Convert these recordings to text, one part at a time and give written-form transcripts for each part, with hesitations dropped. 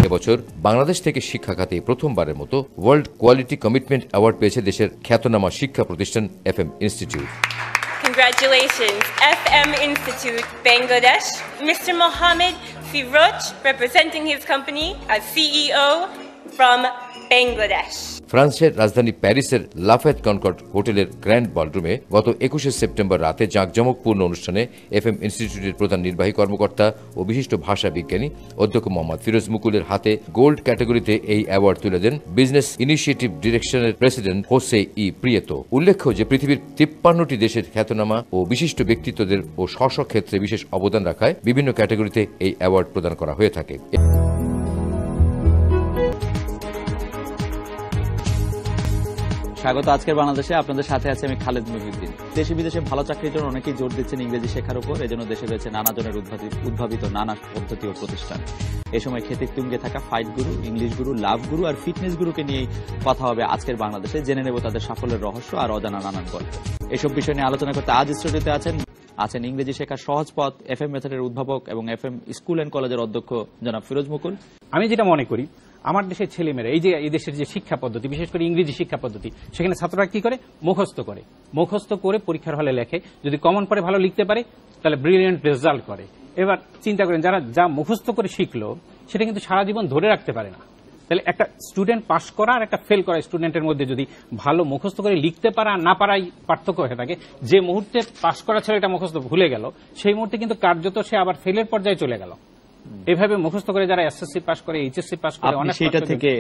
এবছর বাংলাদেশ থেকে শিক্ষা খাতে প্রথমবারের মতো ওয়ার্ল্ড কোয়ালিটি কমিটমেন্ট অ্যাওয়ার্ড পেয়েছে দেশের খ্যাতনামা শিক্ষা প্রতিষ্ঠান FM institute. Congratulations, FM Institute, Bangladesh. Mr. Mohammed Firoj, representing his company as CEO from Bangladesh. ফ্রান্সের রাজধানী প্যারিসের লাফায়েত কনকর্ড হোটেলের গ্র্যান্ড বলরুমে গত 21শে সেপ্টেম্বর রাতে জাঁকজমকপূর্ণ অনুষ্ঠানে FM ইনস্টিটিউটের প্রধান নির্বাহী কর্মকর্তা ও বিশিষ্ট ভাষা বিজ্ঞানী অধ্যক্ষ মোহাম্মদ ফিরোজ মুকুলের হাতে গোল্ড ক্যাটাগরিতে এই অ্যাওয়ার্ড তুলে দেন বিজনেস ইনিশিয়েটিভ ডিরেকশনের প্রেসিডেন্ট হোসে ই প্রিয়েতো। উল্লেখ্য যে পৃথিবীর 53টি দেশের খ্যাতনামা ও বিশিষ্ট ব্যক্তিত্বদের ও স্ব ক্ষেত্রে বিশেষ অবদান রাখায় বিভিন্ন ক্যাটাগরিতে এই অ্যাওয়ার্ড প্রদান করা হয়ে থাকে। স্বাগত আজকের বাংলাদেশে। আপনাদের সাথে আছে আমি খালেদ মুহিউদ্দিন। দেশে বিদেশে ভালো চাকরির জন্য অনেকেই জোর দিচ্ছেন ইংরেজি শেখার উপর। এজন্য দেশে রয়েছে নানা জনের উদ্ভাবিত নানা পদ্ধতি ও প্রতিষ্ঠান। এ সময় খ্যাতির তুঙ্গে থাকা ফাইট গুরু, ইংলিশ গুরু, লাভ গুরু আর ফিটনেস গুরুকে নিয়েই কথা হবে আজকের বাংলাদেশে। জেনে নেব তাদের সাফল্যের রহস্য আর অজানা নানান গল্প। এসব বিষয় নিয়ে আলোচনা করতে আজ স্টুডিওতে আছেন ইংরেজি শেখার সহজ পথ FM মেথডের উদ্ভাবক এবং FM স্কুল অ্যান্ড কলেজের অধ্যক্ষ জনাব ফিরোজ মুকুল। আমি যেটা মনে করি, আমার দেশের ছেলেমেয়েরা এই দেশের যে শিক্ষা পদ্ধতি, বিশেষ করে ইংরেজি শিক্ষা পদ্ধতি, সেখানে ছাত্ররা কি করে? মুখস্থ করে পরীক্ষার হলে লেখে। যদি কমন পড়ে ভালো লিখতে পারে তাহলে ব্রিলিয়েন্ট রেজাল্ট করে। এবার চিন্তা করেন, যারা যা মুখস্থ করে শিখলো সেটা কিন্তু সারা জীবন ধরে রাখতে পারে না। তাহলে একটা স্টুডেন্ট পাস করা আর একটা ফেল করা স্টুডেন্টের মধ্যে যদি ভালো মুখস্থ করে লিখতে পারা না পারাই পার্থক্য হয়ে থাকে, যে মুহূর্তে পাস করা ছেলেটা মুখস্থ ভুলে গেল সেই মুহূর্তে কিন্তু কার্যত সে আবার ফেলের পর্যায়ে চলে গেল। এইভাবে মুখস্থ করে যারা SSC পাস করে, HSC পাস করে, অনেক সেটা থেকে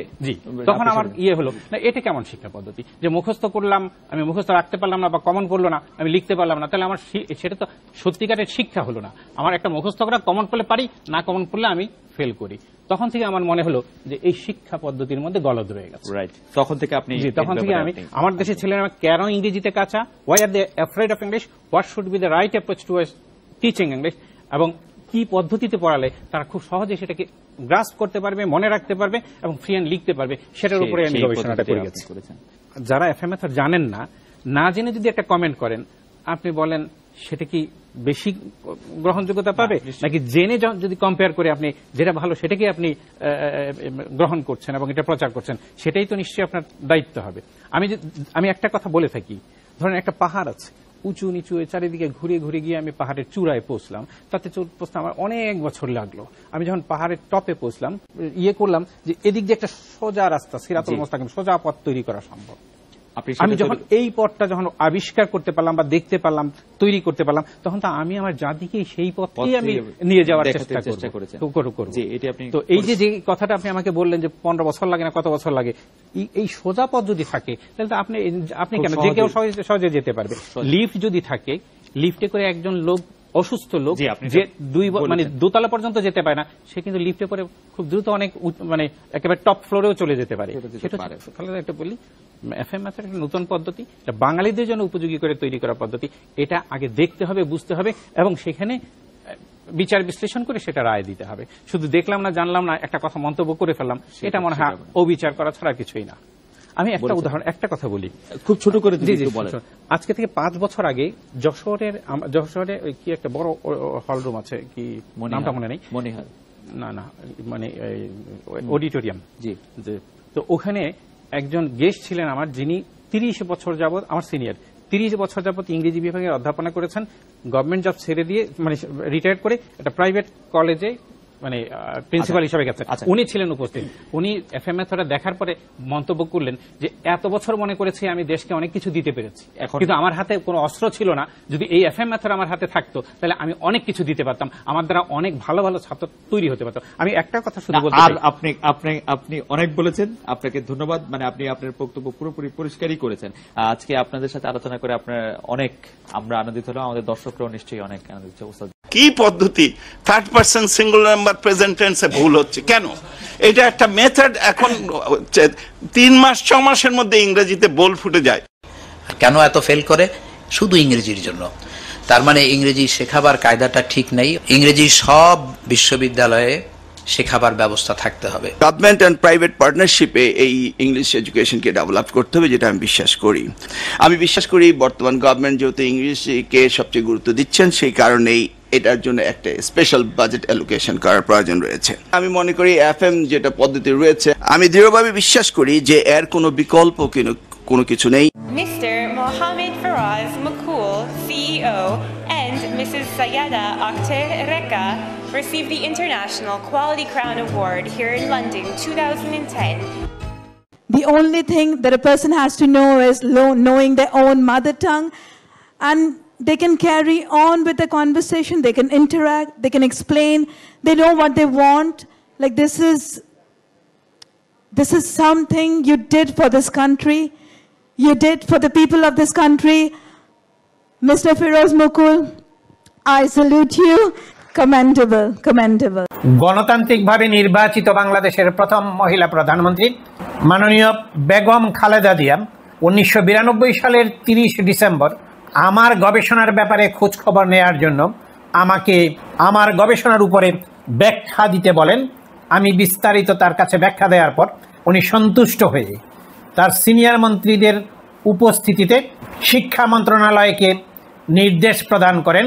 তখন আমার হলো না, এটা কেমন শিক্ষা পদ্ধতি যে মুখস্থ করলাম, আমি মুখস্থ রাখতে পারলাম না বা কমন পড়লো না, আমি লিখতে পারলাম না, তাহলে আমার সেটা তো সত্যিকারের শিক্ষা হলো না। আমার একটা মুখস্থ করা, কমন পড়লে পারি, না কমন পড়লে আমি ফেল করি। তখন থেকে আমার মনে হলো যে এই শিক্ষা পদ্ধতির মধ্যে গলদ রয়ে গেছে। তখন থেকে আমি আমার দেশের ছেলেরা কেন ইংরেজিতে কাঁচা, why are they afraid of English, what should be the right approach to teaching English, এবং কি পদ্ধতিতে পড়ালে তারা খুব সহজে সেটাকে গ্রাস্প করতে পারবে, মনে রাখতে পারবে এবং ফ্রি হ্যান্ড লিখতে পারবে, সেটার উপরে আমি গবেষণাটা করে গেছি। যারা FM মেথড জানেন না জেনে যদি একটা কমেন্ট করেন, আপনি বলেন সেটা কি বেশি গ্রহণযোগ্যতা পাবে, নাকি জেনে যদি কম্পেয়ার করে আপনি যেটা ভালো সেটাকে আপনি গ্রহণ করছেন এবং এটা প্রচার করছেন, সেটাই তো নিশ্চয়ই আপনার দায়িত্ব হবে। আমি একটা কথা বলে থাকি, ধরেন একটা পাহাড় আছে, উঁচু নিচু চারিদিকে ঘুরে গিয়ে আমি পাহাড়ের চূড়ায় পৌঁছলাম। তাতে পৌঁছতে আমার অনেক বছর লাগলো। আমি যখন পাহাড়ের টপে পৌঁছলাম, করলাম যে এদিক দিয়ে একটা সোজা রাস্তা, সিরাতুল মুস্তাকিম, সোজা পথ তৈরি করা সম্ভব। আমি যখন এই পথটা যখন আবিষ্কার করতে পারলাম বা দেখতে পারলাম, তৈরি করতে পারলাম, তখন তো আমি আমার জাতিকে সেই পথেই আমি নিয়ে যাওয়ার চেষ্টা করব। তো এই যে কথাটা আপনি আমাকে বললেন যে 15 বছর লাগে না, কত বছর লাগে, এই সোজা পথ যদি থাকে তাহলে তো আপনি কেন, যে কেউ সহজে যেতে পারবে। লিফট যদি থাকে, লিফটে করে একজন লোক, অসুস্থ লোক যে দোতলা পর্যন্ত যেতে পারে না, সে কিন্তু লিফটে করে খুব দ্রুত অনেক একেবারে টপ ফ্লোরেও চলে যেতে পারে। সেটা একটা বলি, FM মেথড একটা নতুন পদ্ধতি, এটা বাঙালিদের জন্য উপযোগী করে তৈরি করা পদ্ধতি। এটা আগে দেখতে হবে, বুঝতে হবে এবং সেখানে বিচার বিশ্লেষণ করে সেটা রায় দিতে হবে। শুধু দেখলাম না, জানলাম না, একটা কথা মন্তব্য করে ফেললাম, এটা মনে হয় অবিচার করা ছাড়া কিছুই না। আমি একটা কথা বলি, খুব ছোট করে। আজকে থেকে 5 বছর আগে যশোরে কি একটা বড় হলরুম আছে, কি নামটা মনে নেই, অডিটোরিয়াম, তো ওখানে একজন গেস্ট ছিলেন আমার, যিনি 30 বছর যাবৎ আমার সিনিয়র, 30 বছর যাবৎ ইংরেজি বিভাগে অধ্যাপনা করেছেন। গভর্নমেন্ট জব ছেড়ে দিয়ে রিটায়ার করে একটা প্রাইভেট কলেজে প্রিন্সিপাল হিসেবে গেছেন। উনি ছিলেন উপস্থিত। উনি FM মেথডটা দেখার পরে মন্তব্য করলেন যে এত বছর মনে করেছি আমি দেশকে অনেক কিছু দিতে পেরেছি, কিন্তু আমার হাতে কোনো অস্ত্র ছিল না। যদি এই FM মেথড আমার হাতে থাকতো তাহলে আমি অনেক কিছু দিতে পারতাম, আমার দ্বারা অনেক ভালো ভালো ছাত্র তৈরি হতে পারতো। আমি একটা কথা শুধু বলতে চাই, আপনি অনেক বলেছেন, আপনাকে ধন্যবাদ। আপনি আপনার বক্তব্য পুরোপুরি পরিষ্কারই করেছেন। আজকে আপনাদের সাথে আলোচনা করে আমরা আনন্দিত হলাম, আমাদের দর্শকরাও নিশ্চয়ই অনেক আনন্দিত। কি পদ্ধতি, third person singular number present টেন্সে ভুল হচ্ছে কেন? এটা একটা মেথড। এখন 3 মাস 6 মাসের মধ্যে ইংরেজিতে বোল ফুটে যায়। কেন এত ফেল করে? শুধু ইংরেজির জন্য। তার মানে ইংরেজি শেখাবার কায়দাটা ঠিক নেই। ইংরেজি সব বিশ্ববিদ্যালয়ে শেখাবার ব্যবস্থা থাকতে হবে। গভর্নমেন্ট এন্ড প্রাইভেট পার্টনারশিপে এই ইংলিশ এডুকেশনকে ডেভেলপ করতে হবে, যেটা আমি বিশ্বাস করি। বর্তমান গভর্নমেন্ট যেহেতু ইংরেজিকে সবচেয়ে গুরুত্ব দিচ্ছেন, সেই কারণেই এটার জন্য একটা স্পেশাল বাজেট অ্যালোকেশন করার প্রয়োজন রয়েছে। আমি মনে করি এফএম যেটা পদ্ধতি রয়েছে, আমি দৃঢ়ভাবে বিশ্বাস করি যে এর কোনো বিকল্প কোনো কিছু নেই। Mr. Mohammed Faraz Makul, CEO, and Mrs. Sayada Akhter Reka received the International Quality Crown Award here in London 2010. The only thing that a person has to know is knowing their own mother tongue, and they can carry on with the conversation, they can interact, they can explain, they know what they want. Like this is something you did for this country, you did for the people of this country. Mr. Firoz Mukul, I salute you. Commendable, commendable. গণতান্ত্রিকভাবে নির্বাচিত বাংলাদেশের প্রথম মহিলা প্রধানমন্ত্রী মাননীয় বেগম খালেদা জিয়া 1992 সালের 30 December আমার গবেষণার ব্যাপারে খোঁজ খবর নেওয়ার জন্য আমাকে আমার গবেষণার উপরে ব্যাখ্যা দিতে বলেন। আমি বিস্তারিত তার কাছে ব্যাখ্যা দেওয়ার পর উনি সন্তুষ্ট হয়ে তার সিনিয়র মন্ত্রীদের উপস্থিতিতে শিক্ষা মন্ত্রণালয়কে নির্দেশ প্রদান করেন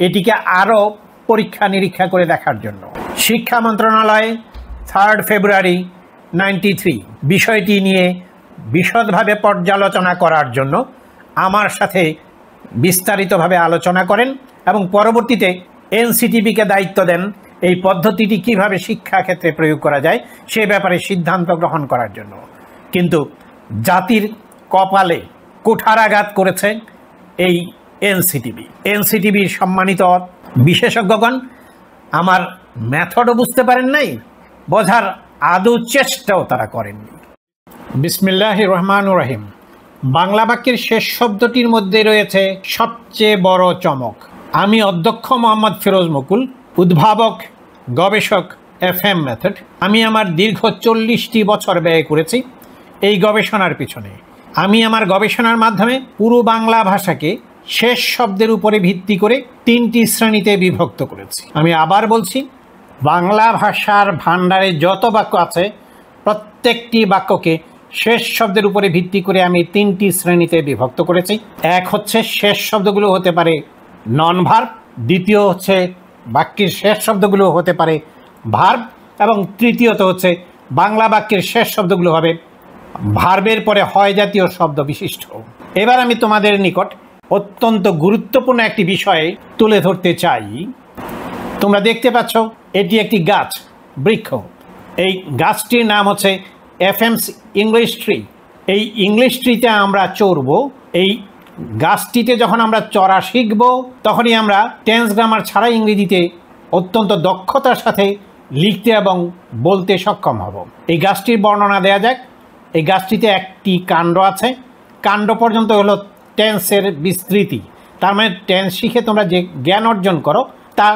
এটিকে আরও পরীক্ষা নিরীক্ষা করে দেখার জন্য। শিক্ষা মন্ত্রণালয় 3 ফেব্রুয়ারি 93 বিষয়টি নিয়ে বিশদভাবে পর্যালোচনা করার জন্য আমার সাথে বিস্তারিতভাবে আলোচনা করেন এবং পরবর্তীতে এনসিটিবিকে দায়িত্ব দেন এই পদ্ধতিটি কিভাবে শিক্ষাক্ষেত্রে প্রয়োগ করা যায় সে ব্যাপারে সিদ্ধান্ত গ্রহণ করার জন্য। কিন্তু জাতির কপালে কুঠারাঘাত করেছে এই এনসিটিবির সম্মানিত বিশেষজ্ঞগণ আমার মেথডও বুঝতে পারেন নাই, বোঝার আদৌ চেষ্টাও তারা করেননি। বিসমিল্লাহির রহমানুর রহিম। বাংলা বাক্যের শেষ শব্দটির মধ্যে রয়েছে সবচেয়ে বড় চমক। আমি অধ্যক্ষ মোহাম্মদ ফিরোজ মুকুল, উদ্ভাবক গবেষক এফএম মেথড। আমি আমার দীর্ঘ 40টি বছর ব্যয় করেছি এই গবেষণার পিছনে। আমি আমার গবেষণার মাধ্যমে পুরো বাংলা ভাষাকে শেষ শব্দের উপরে ভিত্তি করে 3টি শ্রেণীতে বিভক্ত করেছি। আমি আবার বলছি, বাংলা ভাষার ভাণ্ডারে যত বাক্য আছে প্রত্যেকটি বাক্যকে শেষ শব্দের উপরে ভিত্তি করে আমি 3টি শ্রেণীতে বিভক্ত করেছি। এক হচ্ছে শেষ শব্দগুলো হতে পারে নন ভার্ব, দ্বিতীয় হচ্ছে বাক্যের শেষ শব্দগুলো হতে পারে ভার্ব, এবং তৃতীয়ত হচ্ছে বাংলা বাক্যের শেষ শব্দগুলো হবে ভার্বের পরে হয় জাতীয় শব্দ বিশিষ্ট। এবার আমি তোমাদের নিকট অত্যন্ত গুরুত্বপূর্ণ একটি বিষয় তুলে ধরতে চাই। তোমরা দেখতে পাচ্ছ এটি একটি গাছ, বৃক্ষ। এই গাছটির নাম হচ্ছে এফএমস ইংলিশ ট্রি। এই ইংলিশ ট্রিতে আমরা চড়ব। এই গাছটিতে যখন আমরা চড়া শিখব তখনই আমরা টেন্স গ্রামার ছাড়া ইংরেজিতে অত্যন্ত দক্ষতার সাথে লিখতে এবং বলতে সক্ষম হব। এই গাছটির বর্ণনা দেয়া যাক। এই গাছটিতে একটি কাণ্ড আছে। কাণ্ড পর্যন্ত হলো টেন্সের বিস্তৃতি। তার মানে টেন্স শিখে তোমরা যে জ্ঞান অর্জন করো তা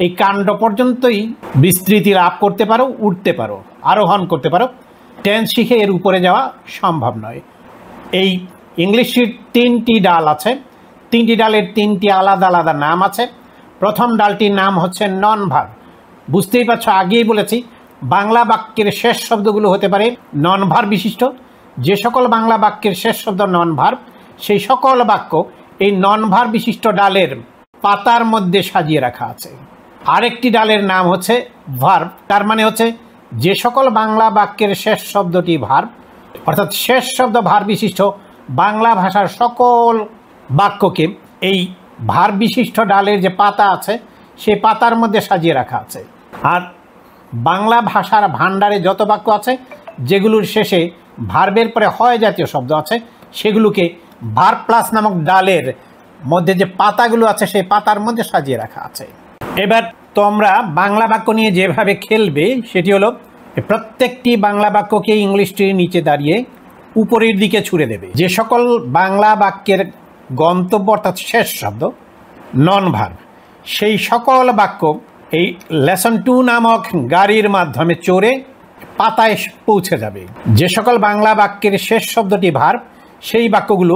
এই কাণ্ড পর্যন্তই বিস্তৃতি লাভ করতে পারো, উঠতে পারো, আরোহণ করতে পারো। টেন্স শিখে এর উপরে যাওয়া সম্ভব নয়। এই ইংলিশের 3টি ডাল আছে। 3টি ডালের 3টি আলাদা আলাদা নাম আছে। প্রথম ডালটির নাম হচ্ছে নন ভার্ব। বুঝতেই পারছো, আগেই বলেছি বাংলা বাক্যের শেষ শব্দগুলো হতে পারে নন ভার্ব বিশিষ্ট। যে সকল বাংলা বাক্যের শেষ শব্দ নন ভার্ব সেই সকল বাক্য এই নন ভার্ব বিশিষ্ট ডালের পাতার মধ্যে সাজিয়ে রাখা আছে। আরেকটি ডালের নাম হচ্ছে ভার্ব। তার মানে হচ্ছে যে সকল বাংলা বাক্যের শেষ শব্দটি ভার্ব, অর্থাৎ শেষ শব্দ ভার্ব বিশিষ্ট বাংলা ভাষার সকল বাক্যকে এই ভার্ব বিশিষ্ট ডালের যে পাতা আছে সেই পাতার মধ্যে সাজিয়ে রাখা আছে। আর বাংলা ভাষার ভাণ্ডারে যত বাক্য আছে যেগুলোর শেষে ভার্বের পরে হয় জাতীয় শব্দ আছে সেগুলোকে ভার্ব প্লাস নামক ডালের মধ্যে যে পাতাগুলো আছে সেই পাতার মধ্যে সাজিয়ে রাখা আছে। এবার তোমরা বাংলা বাক্য নিয়ে যেভাবে খেলবে সেটি হলো প্রত্যেকটি বাংলা বাক্যকে ইংলিশটির নিচে দাঁড়িয়ে উপরের দিকে ছুঁড়ে দেবে। যে সকল বাংলা বাক্যের গন্তব্য অর্থাৎ শেষ শব্দ নন ভার্ব সেই সকল বাক্য এই লেসন 2 নামক গাড়ির মাধ্যমে চড়ে পাতায় পৌঁছে যাবে। যে সকল বাংলা বাক্যের শেষ শব্দটি ভার্ব সেই বাক্যগুলো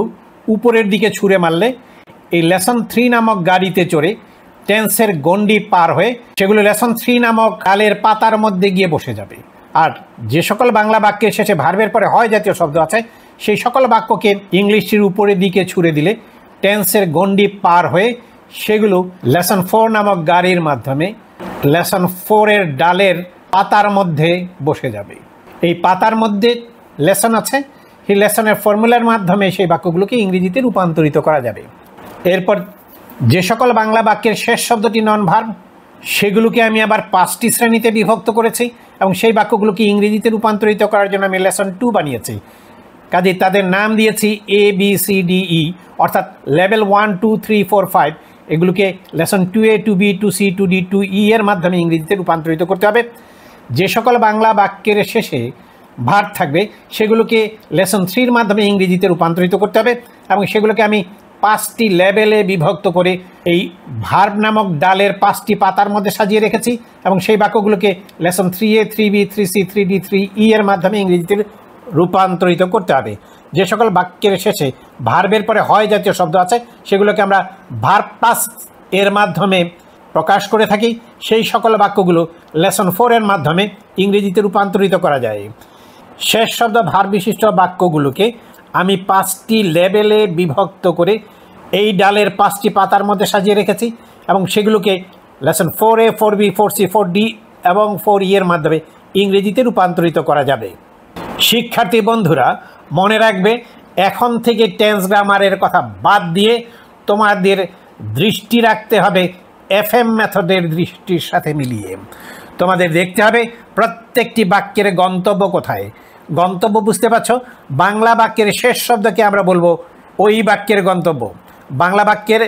উপরের দিকে ছুঁড়ে মারলে এই লেসন 3 নামক গাড়িতে চড়ে টেন্সের গণ্ডি পার হয়ে সেগুলো লেসন 3 নামক ডালের পাতার মধ্যে গিয়ে বসে যাবে। আর যে সকল বাংলা বাক্যের শেষে ভার্বের পরে হয় জাতীয় শব্দ আছে সেই সকল বাক্যকে ইংলিশটির উপরের দিকে ছুঁড়ে দিলে টেন্সের গণ্ডি পার হয়ে সেগুলো লেসন 4 নামক গাড়ির মাধ্যমে লেসন 4 এর ডালের পাতার মধ্যে বসে যাবে। এই পাতার মধ্যে লেসন আছে, সেই লেসনের ফর্মুলার মাধ্যমে সেই বাক্যগুলোকে ইংরেজিতে রূপান্তরিত করা যাবে। এরপর যে সকল বাংলা বাক্যের শেষ শব্দটি নন ভার্ব, সেগুলোকে আমি আবার 5টি শ্রেণীতে বিভক্ত করেছি এবং সেই বাক্যগুলোকে ইংরেজিতে রূপান্তরিত করার জন্য আমি লেসন 2 বানিয়েছি। কাজে তাদের নাম দিয়েছি ABCDE, অর্থাৎ লেভেল 1 2 3 4 5। এগুলোকে lesson 2A 2B 2C 2D 2E এর মাধ্যমে ইংরেজিতে রূপান্তরিত করতে হবে। যে সকল বাংলা বাক্যের শেষে ভার্ব থাকবে সেগুলোকে লেসন 3 মাধ্যমে ইংরেজিতে রূপান্তরিত করতে হবে এবং সেগুলোকে আমি 5টি লেভেলে বিভক্ত করে এই ভার্ব নামক ডালের 5টি পাতার মধ্যে সাজিয়ে রেখেছি এবং সেই বাক্যগুলোকে lesson 3A 3B 3C 3D 3E এর মাধ্যমে ইংরেজিতে রূপান্তরিত করতে হবে। যে সকল বাক্যের শেষে ভার্বের পরে হয় জাতীয় শব্দ আছে সেগুলোকে আমরা ভার্ব প্লাস এর মাধ্যমে প্রকাশ করে থাকি। সেই সকল বাক্যগুলো লেসন 4 এর মাধ্যমে ইংরেজিতে রূপান্তরিত করা যায়। শেষ শব্দ ভার্ব বিশিষ্ট বাক্যগুলোকে আমি 5টি লেভেলে বিভক্ত করে এই ডালের 5টি পাতার মধ্যে সাজিয়ে রেখেছি এবং সেগুলোকে lesson 4A 4B 4C 4D এবং 4E এর মাধ্যমে ইংরেজিতে রূপান্তরিত করা যাবে। শিক্ষার্থী বন্ধুরা মনে রাখবে, এখন থেকে টেন্স গ্রামারের কথা বাদ দিয়ে তোমাদের দৃষ্টি রাখতে হবে FM মেথডের দৃষ্টির সাথে মিলিয়ে। তোমাদের দেখতে হবে প্রত্যেকটি বাক্যের গন্তব্য কোথায়। গন্তব্য বুঝতে পারছো? বাংলা বাক্যের শেষ শব্দকে আমরা বলবো ওই বাক্যের গন্তব্য। বাংলা বাক্যের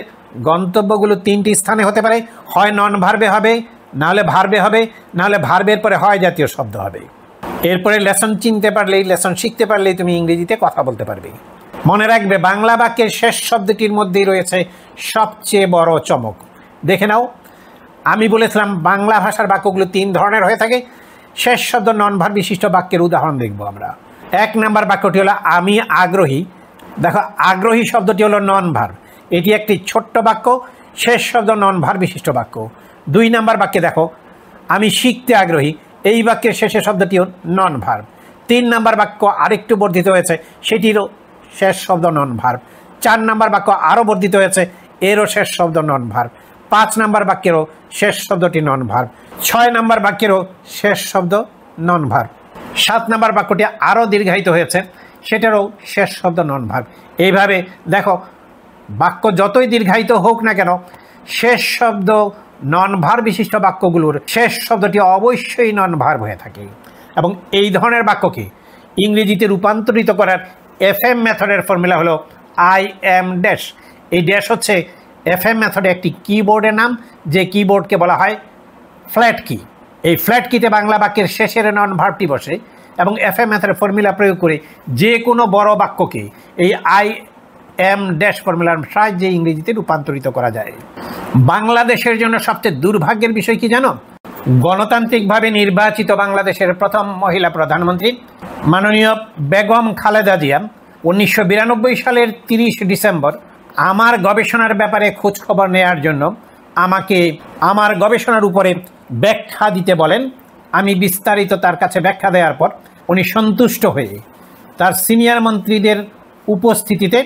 গন্তব্যগুলো 3টি স্থানে হতে পারে, হয় নন ভার্বে হবে, নাহলে ভার্বে হবে, নাহলে ভার্বের পরে হয় জাতীয় শব্দ হবে। এরপরে লেসন চিনতে পারলেই, লেসন শিখতে পারলেই তুমি ইংরেজিতে কথা বলতে পারবে। মনে রাখবে বাংলা বাক্যের শেষ শব্দটির মধ্যেই রয়েছে সবচেয়ে বড় চমক। দেখে নাও, আমি বলেছিলাম বাংলা ভাষার বাক্যগুলো 3 ধরনের হয়ে থাকে। শেষ শব্দ নন ভার্ব বিশিষ্ট বাক্যের উদাহরণ দেখব আমরা। 1 নম্বর বাক্যটি হলো আমি আগ্রহী। দেখো, আগ্রহী শব্দটি হলো নন ভার্ব, এটি একটি ছোট্ট বাক্য, শেষ শব্দ নন ভার্ব বিশিষ্ট বাক্য। 2 নম্বর বাক্যে দেখো আমি শিখতে আগ্রহী, এই বাক্যের শেষের শব্দটিও নন ভার্ব। 3 নম্বর বাক্য আরেকটু বর্ধিত হয়েছে, সেটিরও শেষ শব্দ নন ভার্ব। 4 নম্বর বাক্য আরও বর্ধিত হয়েছে, এরও শেষ শব্দ নন ভার্ব। 5 নম্বর বাক্যেরও শেষ শব্দটি নন ভার্ব। 6 নম্বর বাক্যেরও শেষ শব্দ নন ভার্ব। 7 নম্বর বাক্যটি আরও দীর্ঘায়িত হয়েছে, সেটারও শেষ শব্দ নন ভার্ব। এইভাবে দেখো, বাক্য যতই দীর্ঘায়িত হোক না কেন, শেষ শব্দ নন ভার্ব বিশিষ্ট বাক্যগুলোর শেষ শব্দটি অবশ্যই নন ভার্ব হয়ে থাকে। এবং এই ধরনের বাক্যকে ইংরেজিতে রূপান্তরিত করার FM মেথডের ফর্মুলা হলো I am ড্যাশ। এই ড্যাশ হচ্ছে FM মেথডে একটি কিবোর্ডের নাম, যে কিবোর্ডকে বলা হয় ফ্ল্যাট কি। এই ফ্ল্যাট কিতে বাংলা বাক্যের শেষের নন ভার্বটি বসে এবং FM মেথডের ফর্মুলা প্রয়োগ করে যে কোনো বড় বাক্যকে এই I am ড্যাশ ফর্মুলার সাহায্যে ইংরেজিতে রূপান্তরিত করা যায়। বাংলাদেশের জন্য সবচেয়ে দুর্ভাগ্যের বিষয় কি জানো? গণতান্ত্রিকভাবে নির্বাচিত বাংলাদেশের প্রথম মহিলা প্রধানমন্ত্রী মাননীয় বেগম খালেদা জিয়া 1992 সালের 30 ডিসেম্বর আমার গবেষণার ব্যাপারে খোঁজ খবর নেওয়ার জন্য আমাকে আমার গবেষণার উপরে ব্যাখ্যা দিতে বলেন। আমি বিস্তারিত তার কাছে ব্যাখ্যা দেওয়ার পর উনি সন্তুষ্ট হয়ে তার সিনিয়র মন্ত্রীদের উপস্থিতিতে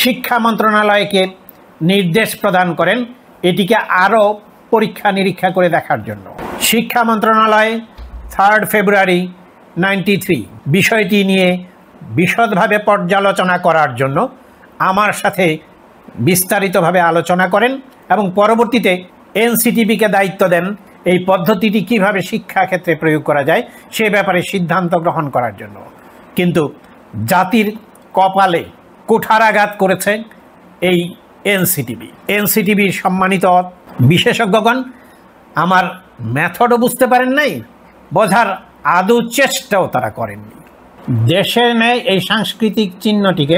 শিক্ষা মন্ত্রণালয়কে নির্দেশ প্রদান করেন এটিকে আরও পরীক্ষা নিরীক্ষা করে দেখার জন্য। শিক্ষা মন্ত্রণালয় 3 ফেব্রুয়ারি 93 বিষয়টি নিয়ে বিশদভাবে পর্যালোচনা করার জন্য আমার সাথে বিস্তারিতভাবে আলোচনা করেন এবং পরবর্তীতে NCTBকে দায়িত্ব দেন এই পদ্ধতিটি কিভাবে শিক্ষাক্ষেত্রে প্রয়োগ করা যায় সে ব্যাপারে সিদ্ধান্ত গ্রহণ করার জন্য। কিন্তু জাতির কপালে কুঠারাঘাত করেছে এই NCTBর সম্মানিত বিশেষজ্ঞগণ আমার মেথডও বুঝতে পারেন নাই, বোঝার আদৌ চেষ্টাও তারা করেননি। দেশের ন্যায় এই সাংস্কৃতিক চিহ্নটিকে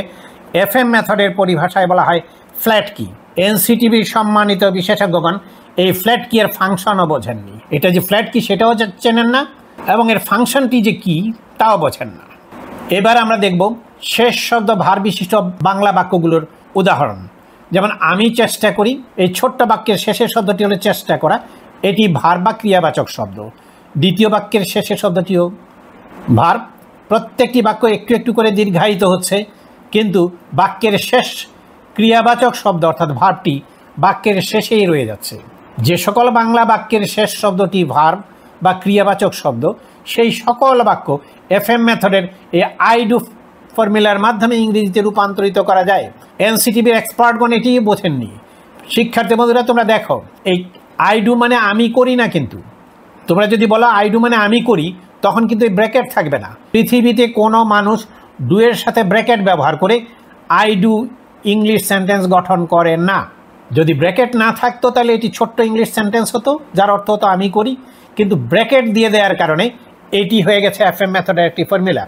FM মেথডের পরিভাষায় বলা হয় ফ্ল্যাট কি। NCTBর সম্মানিত বিশেষজ্ঞগণ এই ফ্ল্যাট কি এর ফাংশনও বোঝেননি। এটা যে ফ্ল্যাট কি সেটাও চেনেন না এবং এর ফাংশনটি যে কি তাও বোঝেন না। এবার আমরা দেখব শেষ শব্দ ভার বিশিষ্ট বাংলা বাক্যগুলোর উদাহরণ। যেমন আমি চেষ্টা করি, এই ছোট্ট বাক্যের শেষের শব্দটি হলো চেষ্টা করা, এটি ভার বা ক্রিয়াবাচক শব্দ। দ্বিতীয় বাক্যের শেষের শব্দটিও ভার। প্রত্যেকটি বাক্য একটু একটু করে দীর্ঘায়িত হচ্ছে, কিন্তু বাক্যের শেষ ক্রিয়াবাচক শব্দ অর্থাৎ ভার্বটি বাক্যের শেষেই রয়ে যাচ্ছে। যে সকল বাংলা বাক্যের শেষ শব্দটি ভার্ব বা ক্রিয়াবাচক শব্দ, সেই সকল বাক্য এফএম মেথডের এই আই ডু ফর্মুলার মাধ্যমে ইংরেজিতে রূপান্তরিত করা যায়। এনসিটিভির এক্সপার্টগণ এটি বোঝেননি। শিক্ষার্থী বন্ধুরা, তোমরা দেখো, এই আই ডু মানে আমি করি না, কিন্তু তোমরা যদি বলো আই ডু মানে আমি করি, তখন কিন্তু এই ব্র্যাকেট থাকবে না। পৃথিবীতে কোনো মানুষ ডু এর সাথে ব্র্যাকেট ব্যবহার করে আই ডু ইংলিশ সেন্টেন্স গঠন করে না। যদি ব্র্যাকেট না থাকতো তাহলে এটি ছোট্ট ইংলিশ সেন্টেন্স হতো, যার অর্থ হতো আমি করি, কিন্তু ব্র্যাকেট দিয়ে দেওয়ার কারণে এটি হয়ে গেছে এফএম মেথডের একটি ফর্মুলা।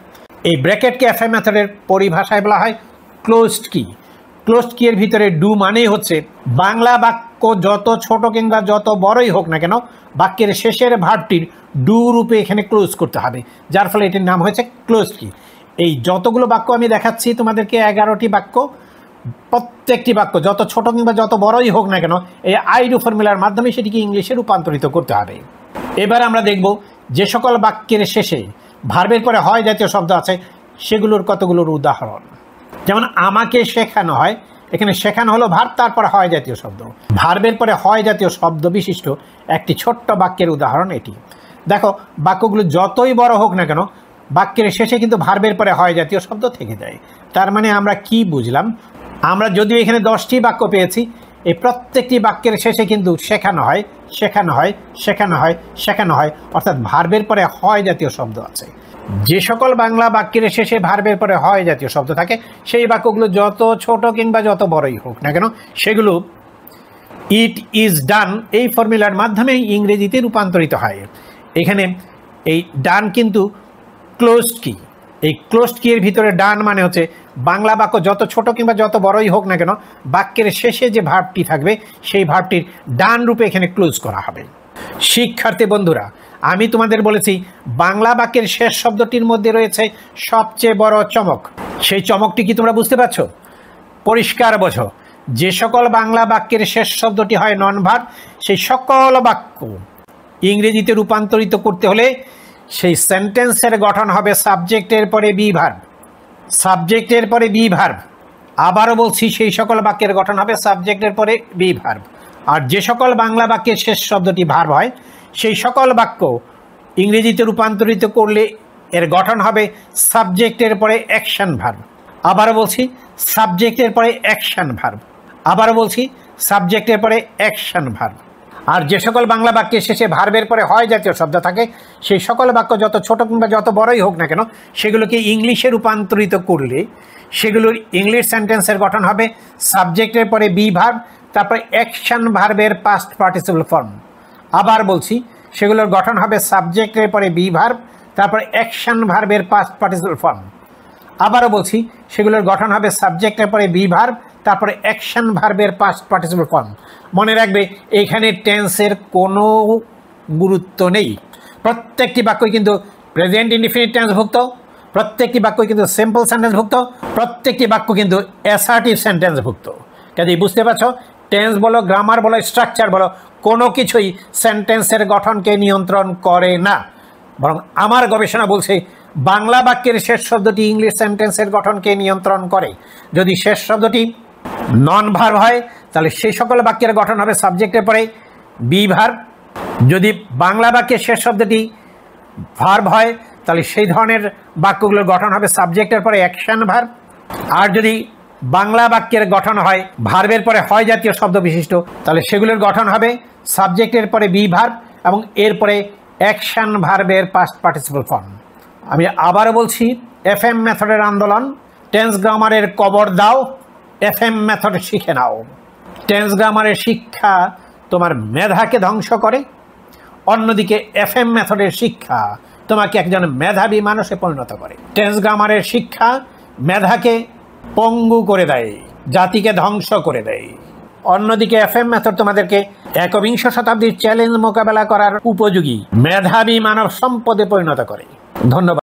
এই ব্র্যাকেটকে এফএম মেথডের পরিভাষায় বলা হয় ক্লোজড কি। ক্লোজড কি এর ভিতরে ডু মানেই হচ্ছে বাংলা বাক্য যত ছোট কিংবা যত বড়ই হোক না কেন, বাক্যের শেষের ভার্বটির ডু রূপে এখানে ক্লোজ করতে হবে, যার ফলে এটির নাম হয়েছে ক্লোজড কি। এই যতগুলো বাক্য আমি দেখাচ্ছি তোমাদেরকে, 11টি বাক্য, প্রত্যেকটি বাক্য যত ছোট কিংবা যত বড়ই হোক না কেন, এই আই ডু ফর্মুলার মাধ্যমে সেটিকে ইংলিশে রূপান্তরিত করতে হবে। এবার আমরা দেখব যে সকল বাক্যের শেষে ভার্বের পরে হয় জাতীয় শব্দ আছে সেগুলোর কতগুলোর উদাহরণ। যেমন আমাকে শেখানো হয়, এখানে শেখানো হলো ভার্ব, তারপরে হয় জাতীয় শব্দ। ভার্বের পরে হয় জাতীয় শব্দ বিশিষ্ট একটি ছোট্ট বাক্যের উদাহরণ এটি। দেখো, বাক্যগুলো যতই বড় হোক না কেন, বাক্যের শেষে কিন্তু ভার্বের পরে হয় জাতীয় শব্দ থেকে যায়। তার মানে আমরা কি বুঝলাম? আমরা যদিও এখানে 10টি বাক্য পেয়েছি, এই প্রত্যেকটি বাক্যের শেষে কিন্তু শেখানো হয়, শেখানো হয়, শেখানো হয়, শেখানো হয়, অর্থাৎ ভার্বের পরে হয় জাতীয় শব্দ আছে। যে সকল বাংলা বাক্যের শেষে ভার্বের পরে হয় জাতীয় শব্দ থাকে, সেই বাক্যগুলো যত ছোট কিংবা যত বড়ই হোক না কেন, সেগুলো ইট ইজ ডান এই ফর্মুলার মাধ্যমে ইংরেজিতে রূপান্তরিত হয়। এখানে এই ডান কিন্তু ক্লোজড কি। এই ক্লোজড কি এর ভিতরে ডান মানে হচ্ছে বাংলা বাক্য যত ছোট কিংবা যত বড়ই হোক না কেন, বাক্যের শেষে যে ভার্বটি থাকবে সেই ভার্বটির ডান রূপে এখানে ক্লোজ করা হবে। শিক্ষার্থী বন্ধুরা, আমি তোমাদের বলেছি বাংলা বাক্যের শেষ শব্দটির মধ্যে রয়েছে সবচেয়ে বড় চমক। সেই চমকটি কি তোমরা বুঝতে পারছো? পরিষ্কার বোঝো। যে সকল বাংলা বাক্যের শেষ শব্দটি হয় নন ভার্ব, সেই সকল বাক্য ইংরেজিতে রূপান্তরিত করতে হলে সেই সেন্টেন্সের গঠন হবে সাবজেক্টের পরে বি ভার্ব, সাবজেক্টের পরে বি ভার্ব। আবারও বলছি, সেই সকল বাক্যের গঠন হবে সাবজেক্টের পরে বি ভার্ব। আর যে সকল বাংলা বাক্যের শেষ শব্দটি ভার্ব হয়, সেই সকল বাক্য ইংরেজিতে রূপান্তরিত করলে এর গঠন হবে সাবজেক্টের পরে অ্যাকশন ভার্ব। আবারও বলছি, সাবজেক্টের পরে অ্যাকশন ভার্ব। আবারও বলছি, সাবজেক্টের পরে অ্যাকশন ভার্ব। আর যে সকল বাংলা বাক্যের শেষে ভার্বের পরে হয় জাতীয় শব্দ থাকে, সেই সকল বাক্য যত ছোট কিংবা যত বড়ই হোক না কেন, সেগুলোকে ইংলিশে রূপান্তরিত করলে সেগুলোর ইংলিশ সেন্টেন্সের গঠন হবে সাবজেক্টের পরে বি ভার্ব, তারপরে অ্যাকশন ভার্বের পাস্ট পার্টিসিপল ফর্ম। আবার বলছি, সেগুলোর গঠন হবে সাবজেক্টের পরে বি ভার্ব, তারপরে অ্যাকশন ভার্বের পাস্ট পার্টিসিপল ফর্ম। আবারও বলছি, সেগুলোর গঠন হবে সাবজেক্টের পরে বি ভার্ব, তারপরে অ্যাকশন ভার্বের পাস্ট পার্টিসিপল ফর্ম। মনে রাখবে, এখানে টেন্সের কোনো গুরুত্ব নেই। প্রত্যেকটি বাক্যই কিন্তু প্রেজেন্ট ইনডিফিনিট টেন্সভুক্ত, প্রত্যেকটি বাক্যই কিন্তু সিম্পল সেন্টেন্সভুক্ত, প্রত্যেকটি বাক্য কিন্তু অ্যাসার্টিভ সেন্টেন্সভুক্ত। কাজেই বুঝতে পারছো, টেন্স বলো, গ্রামার বলো, স্ট্রাকচার বলো, কোনো কিছুই সেন্টেন্সের গঠনকে নিয়ন্ত্রণ করে না। বরং আমার গবেষণা বলছে বাংলা বাক্যের শেষ শব্দটি ইংলিশ সেন্টেন্সের গঠনকে নিয়ন্ত্রণ করে। যদি শেষ শব্দটি নন ভার্ব হয়, তাহলে সেই সকল বাক্যের গঠন হবে সাবজেক্টের পরে বি ভার্ব। যদি বাংলা বাক্যের শেষ শব্দটি ভার্ব হয়, তাহলে সেই ধরনের বাক্যগুলোর গঠন হবে সাবজেক্টের পরে অ্যাকশন ভার্ব। আর যদি বাংলা বাক্যের গঠন হয় ভার্বের পরে হয় জাতীয় শব্দ বিশিষ্ট, তাহলে সেগুলোর গঠন হবে সাবজেক্টের পরে বি ভার্ব এবং এরপরে অ্যাকশন ভার্বের পাস্ট পার্টিসিপল ফর্ম। আমি আবারও বলছি, এফএম মেথডের আন্দোলন, টেন্স গ্রামারের কবর দাও, এফএম মেথড শিখে নাও। টেন্স গ্রামারের শিক্ষা তোমার মেধাকে ধ্বংস করে, অন্যদিকে এফএম মেথডের শিক্ষা তোমাকে একজন মেধাবী মানুষে পরিণত করে। টেন্স গ্রামারের শিক্ষা মেধাকে পঙ্গু করে দেয়, জাতিকে ধ্বংস করে দেয়। অন্যদিকে এফএম মেথড তোমাদেরকে একবিংশ শতাব্দীর চ্যালেঞ্জ মোকাবেলা করার উপযোগী মেধাবী মানব সম্পদে পরিণত করে। ধন্যবাদ।